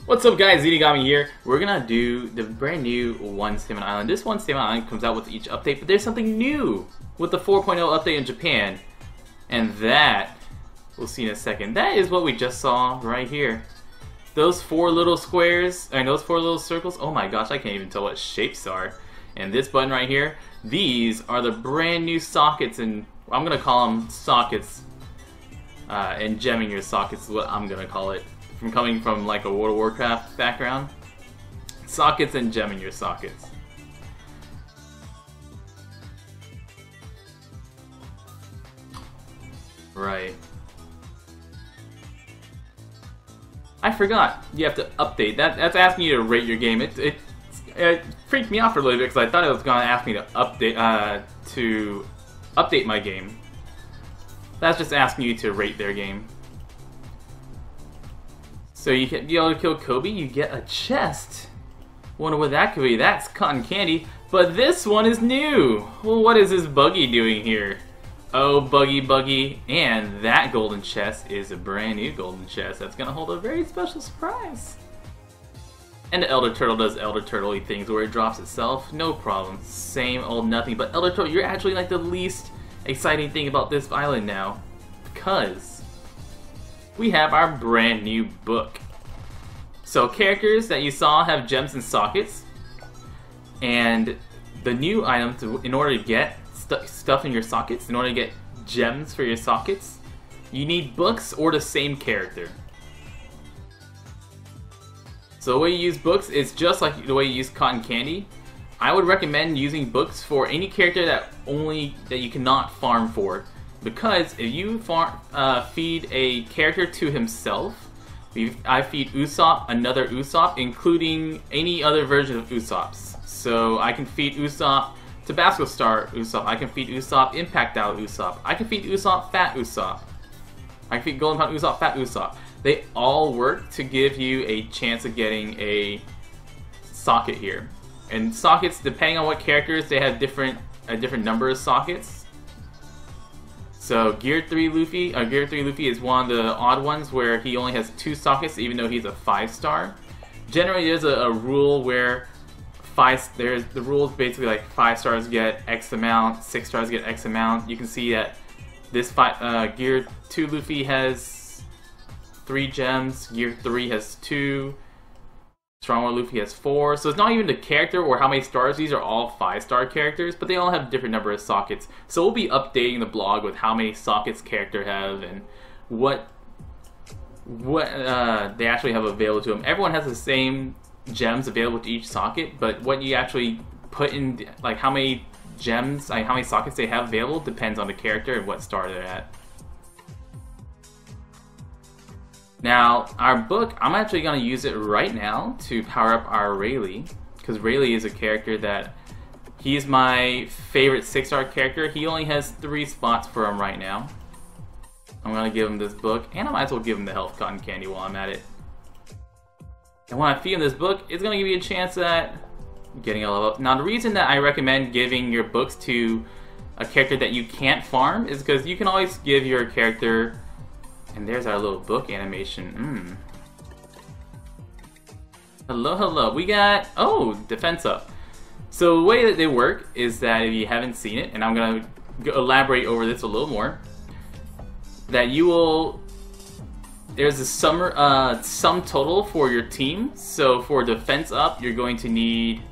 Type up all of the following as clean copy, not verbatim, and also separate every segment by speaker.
Speaker 1: What's up guys, Zenigami here. We're gonna do the brand new One Statement Island. This One Statement Island comes out with each update, but there's something new with the 4.0 update in Japan. And that, we'll see in a second. That is what we just saw right here. Those four little squares, and those four little circles, oh my gosh, I can't even tell what shapes are. And this button right here, these are the brand new sockets, and I'm gonna call them sockets. And gemming your sockets is what I'm gonna call it. From coming from like a World of Warcraft background. Sockets and gemming your sockets. Right. I forgot. You have to update. That's asking you to rate your game. It freaked me out for a little bit because I thought it was going to ask me to update my game. That's just asking you to rate their game. So you can be able to kill Kobe, you get a chest. Wonder what that could be. That's cotton candy. But this one is new. Well, what is this Buggy doing here? Oh, Buggy. And that golden chest is a brand new golden chest that's gonna hold a very special surprise. And the Elder Turtle does Elder Turtle-y things where it drops itself. No problem. Same old nothing. But Elder Turtle, you're actually like the least exciting thing about this island now. Because we have our brand new book. So characters that you saw have gems and sockets, and the new items, in order to get stuff in your sockets, in order to get gems for your sockets, you need books or the same character. So the way you use books is just like the way you use cotton candy. I would recommend using books for any character that you cannot farm for. Because if you feed a character to himself, I feed Usopp another Usopp, including any other version of Usopp's. So I can feed Usopp Tabasco Star Usopp, I can feed Usopp Impact Out Usopp, I can feed Usopp Fat Usopp, I can feed Golden Pound Usopp Fat Usopp. They all work to give you a chance of getting a socket here. And sockets, depending on what characters, they have a different number of sockets. So Gear 3 Luffy is one of the odd ones where he only has 2 sockets even though he's a 5-star. Generally there's a rule where the rule is basically like 5 stars get X amount, 6 stars get X amount. You can see that this Gear 2 Luffy has 3 gems, Gear 3 has 2, Strong World Luffy has 4, so it's not even the character or how many stars. These are all 5-star characters, but they all have a different number of sockets. So we'll be updating the blog with how many sockets character have and what they actually have available to them. Everyone has the same gems available to each socket, but what you actually put in, like how many gems, like how many sockets they have available, depends on the character and what star they're at. Now, our book, I'm actually going to use it right now to power up our Rayleigh, because Rayleigh is a character that, he's my favorite 6-star character. He only has 3 spots for him right now. I'm going to give him this book, and I might as well give him the health cotton candy while I'm at it. And when I feed him this book, it's going to give you a chance at getting a level up. Now, the reason that I recommend giving your books to a character that you can't farm is because you can always give your character. And there's our little book animation. Hello. We got, oh, defense up. So the way that they work is that if you haven't seen it, and I'm going to elaborate over this a little more, that you will, there's a sum total for your team. So for defense up, you're going to need,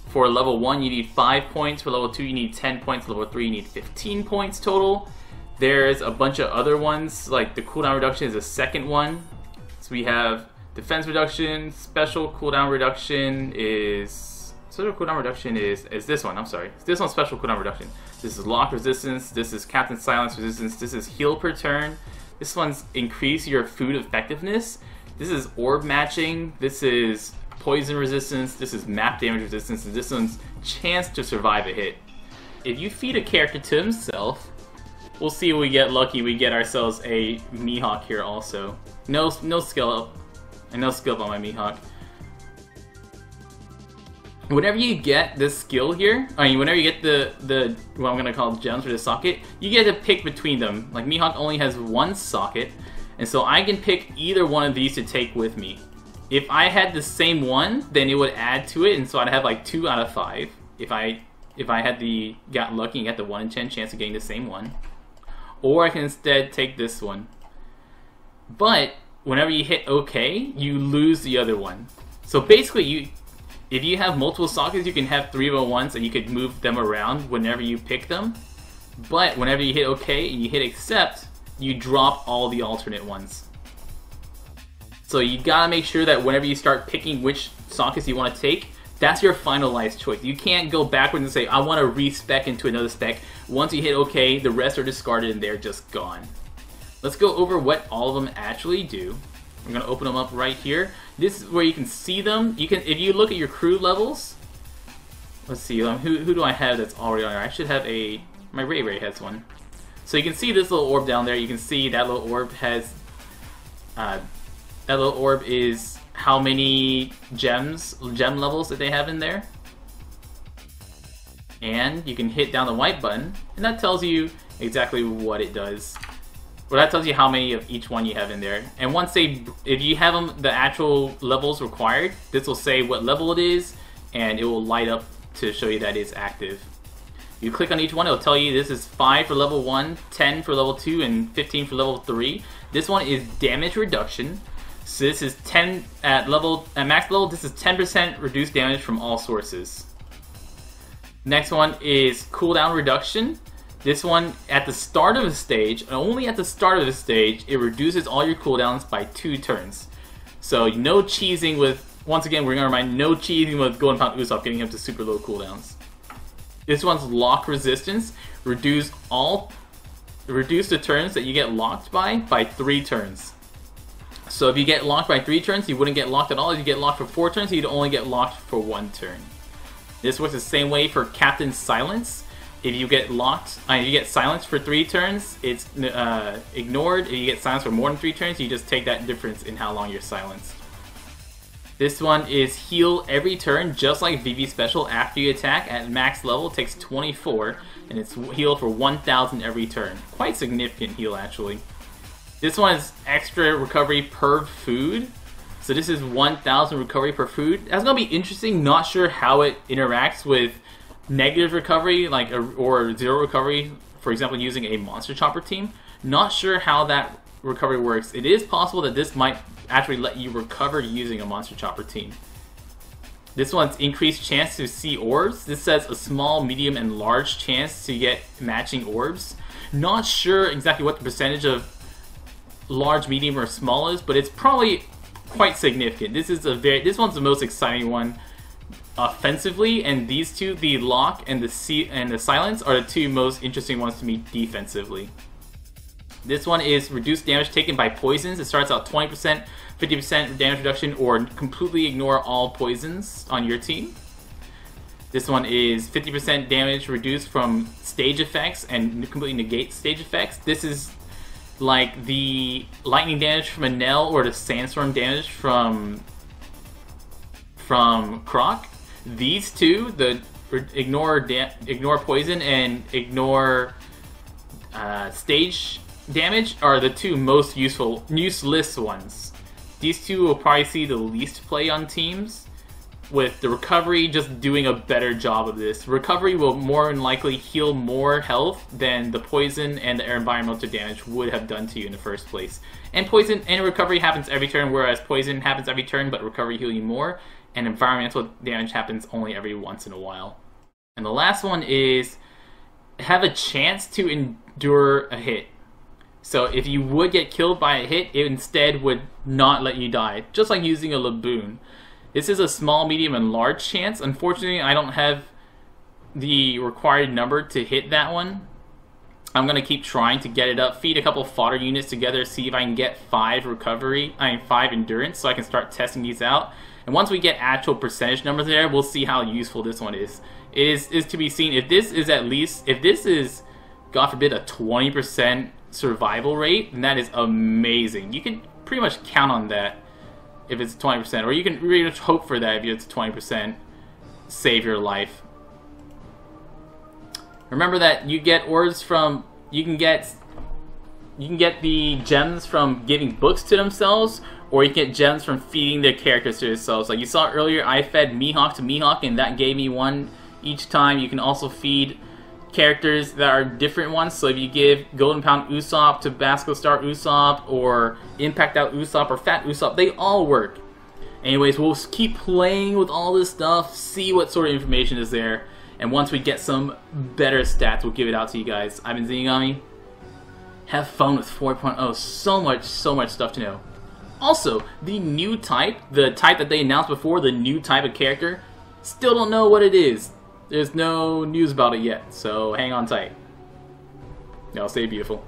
Speaker 1: for level 1 you need 5 points, for level 2 you need 10 points, level 3 you need 15 points total. There's a bunch of other ones, like the cooldown reduction is the second one. So we have defense reduction, special cooldown reduction is... Special cooldown reduction is this one, I'm sorry. This one's special cooldown reduction. This is lock resistance, this is Captain Silence resistance, this is heal per turn. This one's increase your food effectiveness. This is orb matching, this is poison resistance, this is map damage resistance, and this one's chance to survive a hit. If you feed a character to himself, we'll see if we get lucky, we get ourselves a Mihawk here also. No skill up. And no skill up on my Mihawk. Whenever you get this skill here, whenever you get the what I'm gonna call gems for the socket, you get to pick between them. Like Mihawk only has 1 socket, And so I can pick either one of these to take with me. If I had the same one, then it would add to it, and so I'd have like 2 out of 5. If I got lucky and got the 1 in 10 chance of getting the same one. Or I can instead take this one. But whenever you hit OK, you lose the other one. So basically, if you have multiple sockets, you can have 3 of them at once, and you could move them around whenever you pick them. But whenever you hit OK and you hit accept, you drop all the alternate ones. So you gotta make sure that whenever you start picking which sockets you want to take, that's your finalized choice. You can't go backwards and say, I want to respec into another spec. Once you hit OK, the rest are discarded and they're just gone. Let's go over what all of them actually do. I'm gonna open them up right here. This is where you can see them. You can, if you look at your crew levels. Let's see, who do I have that's already on there? I should have my Ray has one. So you can see this little orb down there. You can see that little orb has, that little orb is how many gem levels that they have in there. And you can hit down the white button, and that tells you exactly what it does. Well, that tells you how many of each one you have in there. And once if you have them, the actual levels required, this will say what level it is, and it will light up to show you that it's active. You click on each one, it'll tell you this is 5 for level 1, 10 for level 2, and 15 for level 3. This one is damage reduction. So this is 10 at max level. This is 10% reduced damage from all sources. Next one is cooldown reduction. This one, at the start of a stage, and only at the start of the stage, it reduces all your cooldowns by 2 turns. So no cheesing with, once again, we're going to remind, no cheesing with Golden Pound Usopp getting up to super low cooldowns. This one's lock resistance. Reduce the turns that you get locked by 3 turns. So if you get locked by 3 turns, you wouldn't get locked at all. If you get locked for 4 turns, you'd only get locked for 1 turn. This works the same way for Captain Silence. If you get locked, you get silenced for 3 turns, it's ignored. If you get silenced for more than 3 turns, you just take that difference in how long you're silenced. This one is heal every turn, just like VV Special. After you attack at max level, it takes 24, and it's heal for 1,000 every turn. Quite significant heal, actually. This one is extra recovery per food. So this is 1,000 recovery per food. That's going to be interesting. Not sure how it interacts with negative recovery, or 0 recovery, for example, using a Monster Chopper team. Not sure how that recovery works. It is possible that this might actually let you recover using a Monster Chopper team. This one's increased chance to see orbs. This says a small, medium, and large chance to get matching orbs. Not sure exactly what the percentage of large, medium, or small is, but it's probably quite significant. This one's the most exciting one offensively, and these two, the lock and the silence, are the 2 most interesting ones to me defensively. This one is reduced damage taken by poisons. It starts out 20%, 50% damage reduction, or completely ignore all poisons on your team. This one is 50% damage reduced from stage effects and completely negate stage effects. This is like the lightning damage from Enel or the sandstorm damage from Croc. These 2, the ignore poison and ignore stage damage, are the 2 most useless ones. These 2 will probably see the least play on teams, with the recovery just doing a better job of this. Recovery will more than likely heal more health than the poison and the air environmental damage would have done to you in the first place. And poison and recovery happens every turn, whereas poison happens every turn, but recovery heals you more, and environmental damage happens only every once in a while. And the last one is have a chance to endure a hit. So if you would get killed by a hit, it instead would not let you die, just like using a Laboon. This is a small, medium, and large chance. Unfortunately, I don't have the required number to hit that one. I'm going to keep trying to get it up, feed a couple fodder units together, see if I can get 5 endurance, so I can start testing these out. And once we get actual percentage numbers there, we'll see how useful this one is. It is to be seen. If this is, God forbid, a 20% survival rate, then that is amazing. You can pretty much count on that if it's 20%, or you can really much hope for that if it's 20% save your life. Remember that you get orbs from, you can get you can get the gems from giving books to themselves, or you can get gems from feeding their characters to themselves. Like you saw earlier, I fed Mihawk to Mihawk, and that gave me one each time. You can also feed characters that are different ones. So if you give Golden Pound Usopp to Basco Star Usopp, or Impact Out Usopp, or Fat Usopp, they all work. Anyways, we'll keep playing with all this stuff, see what sort of information is there, and once we get some better stats, we'll give it out to you guys. I've been Zenigami. Have fun with 4.0. So much stuff to know. Also, the new type, the type that they announced before, the new type of character, still don't know what it is. There's no news about it yet, so hang on tight. Y'all stay beautiful.